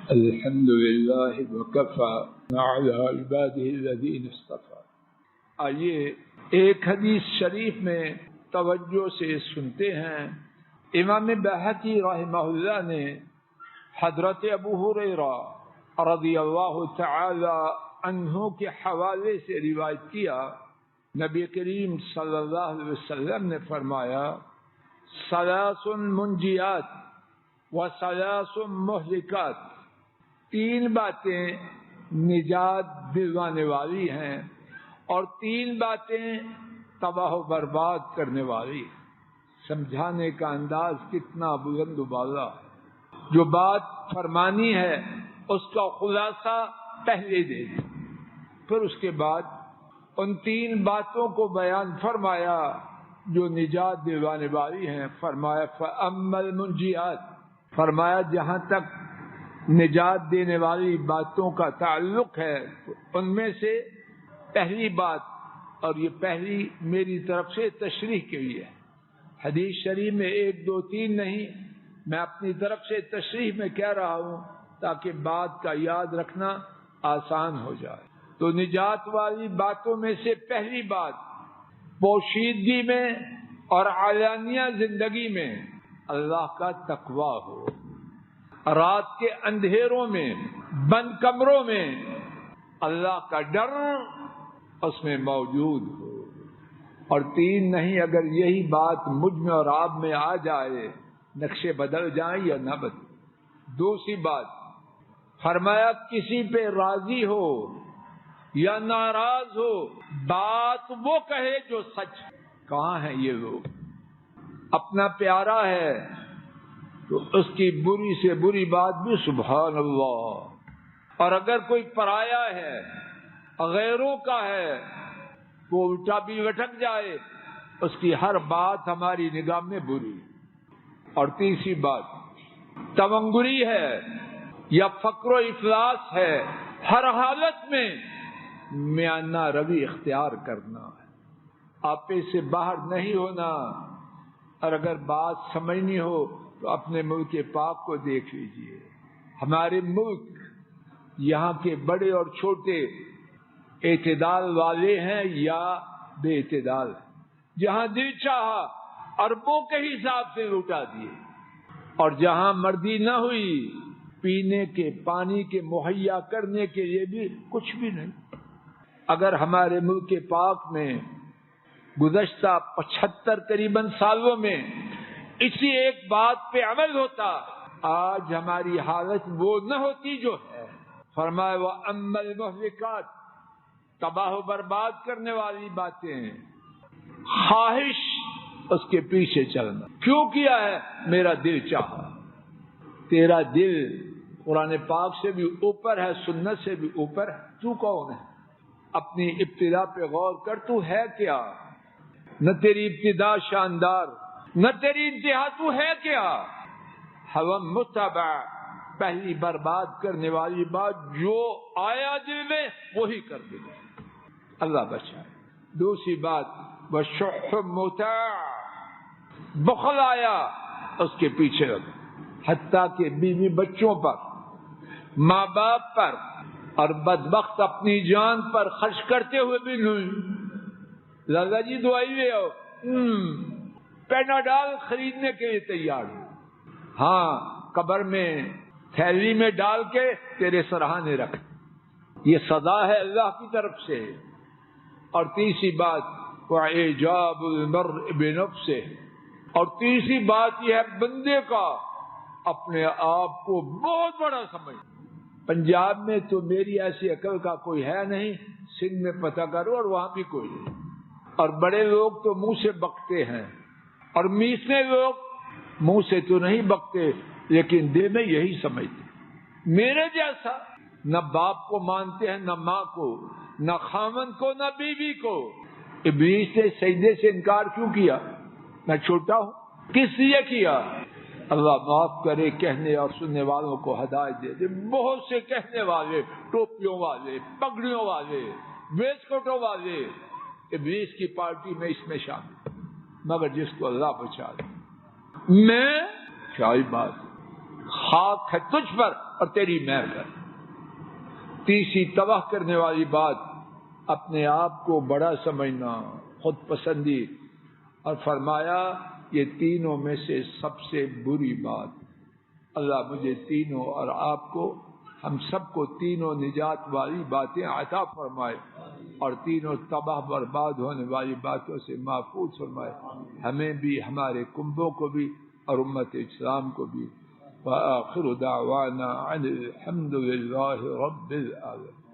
الحمد للہ وکفی وعلی عبادہ الذین اصطفی۔ آئیے ایک حدیث شریف میں توجہ سے سنتے ہیں۔ امام بہقی رحمہ اللہ نے حضرت ابو ہریرہ رضی اللہ تعالی عنہ کے حوالے سے روایت کیا، نبی کریم صلی اللہ علیہ وسلم نے فرمایا: ثلاث منجیات و ثلاث مہلکات، تین باتیں نجات دلوانے والی ہیں اور تین باتیں تباہ و برباد کرنے والی۔ سمجھانے کا انداز کتنا بلند و بالا۔ جو بات فرمانی ہے اس کا خلاصہ پہلے دے دی، پھر اس کے بعد ان تین باتوں کو بیان فرمایا جو نجات دلوانے والی ہیں۔ فرمایا فَأَمَّا الْمُنْجِيَاتِ، فرمایا جہاں تک نجات دینے والی باتوں کا تعلق ہے ان میں سے پہلی بات، اور یہ پہلی میری طرف سے تشریح کے لیے ہے، حدیث شریف میں 1 2 3 نہیں، میں اپنی طرف سے تشریح میں کہہ رہا ہوں تاکہ بات کا یاد رکھنا آسان ہو جائے۔ تو نجات والی باتوں میں سے پہلی بات، پوشیدگی میں اور علانیہ زندگی میں اللہ کا تقوی ہو، رات کے اندھیروں میں بند کمروں میں اللہ کا ڈر اس میں موجود ہو۔ اور تین نہیں، اگر یہی بات مجھ میں اور آپ میں آ جائے نقشے بدل جائیں یا نہ بدل۔ دوسری بات فرمایا کسی پہ راضی ہو یا ناراض ہو، بات وہ کہے جو سچ۔ کہاں ہیں یہ لوگ؟ اپنا پیارا ہے تو اس کی بری سے بری بات بھی سبحان اللہ، اور اگر کوئی پرایا ہے غیروں کا ہے وہ الٹا بھی لٹک جائے، اس کی ہر بات ہماری نگاہ میں بری۔ اور تیسری بات تمنگری ہے یا فقر و افلاس ہے، ہر حالت میں میانہ روی اختیار کرنا ہے، آپے سے باہر نہیں ہونا۔ اور اگر بات سمجھنی ہو تو اپنے ملک پاک کو دیکھ لیجئے۔ ہمارے ملک یہاں کے بڑے اور چھوٹے اعتدال والے ہیں یا بے اعتدال، جہاں دل چاہا اربوں کے حساب سے لوٹا دیے، اور جہاں مرضی نہ ہوئی پینے کے پانی کے مہیا کرنے کے لیے بھی کچھ بھی نہیں۔ اگر ہمارے ملک پاک میں گزشتہ 75 قریباً سالوں میں اسی ایک بات پہ عمل ہوتا، آج ہماری حالت وہ نہ ہوتی جو ہے۔ فرمایا وَأَمَّا الْمُهْلِكَاتِ، تباہ و برباد کرنے والی باتیں، خواہش، اس کے پیچھے چلنا۔ کیوں کیا ہے؟ میرا دل چاہا۔ تیرا دل قرآن پاک سے بھی اوپر ہے، سنت سے بھی اوپر ہے۔ تو کون ہے؟ اپنی ابتدا پہ غور کر، تو ہے کیا؟ نہ تیری ابتدا شاندار، نہ تیری انتہا، تو ہے کیا؟ ہوا متبع، پہلی برباد کرنے والی بات جو آیا دل میں وہی کر دے، اللہ بچائے۔ دوسری بات وشح مطاع، بخل آیا اس کے پیچھے لگا، حتیٰ کہ بیوی بچوں پر، ماں باپ پر، اور بدبخت اپنی جان پر خرچ کرتے ہوئے بھی نہیں۔ لگا جی دوائی لے آؤ، پیناڈال خریدنے کے لیے تیار ہو، ہاں قبر میں تھیلی میں ڈال کے تیرے سرہانے رکھ، یہ سزا ہے اللہ کی طرف سے۔ اور تیسری بات وَإِعْجَابُ الْمَرْءِ بِنَفْسِهِ، اور تیسری بات یہ ہے بندے کا اپنے آپ کو بہت بڑا سمجھ۔ پنجاب میں تو میری ایسی عقل کا کوئی ہے نہیں، سندھ میں پتہ کرو اور وہاں بھی کوئی نہیں۔ اور بڑے لوگ تو منہ سے بکتے ہیں، اور میسنے لوگ منہ سے تو نہیں بکتے لیکن دل میں یہی سمجھتے، میرے جیسا نہ باپ کو مانتے ہیں، نہ ماں کو، نہ خامن کو، نہ بیوی کو۔ ابلیس نے سجدے سے انکار کیوں کیا؟ میں چھوٹا ہوں، کس لیے کیا؟ اللہ معاف کرے کہنے اور سننے والوں کو ہدایت دے دے۔ بہت سے کہنے والے، ٹوپیوں والے، پگڑیوں والے، ویسٹ کوٹوں والے ابلیس کی پارٹی میں اس میں شامل، مگر جس کو اللہ بچا دے۔ میں کیا بات، خاک ہے تجھ پر اور تیری محفل۔ تیسری تباہ کرنے والی بات اپنے آپ کو بڑا سمجھنا، خود پسندی، اور فرمایا یہ تینوں میں سے سب سے بری بات۔ اللہ مجھے تینوں اور آپ کو، ہم سب کو تینوں نجات والی باتیں عطا فرمائے اور تینوں تباہ برباد ہونے والی باتوں سے محفوظ فرمائے، ہمیں بھی، ہمارے کنبوں کو بھی اور امت اسلام کو بھی۔ وآخر دعوانا عن الحمد للہ رب العالمین۔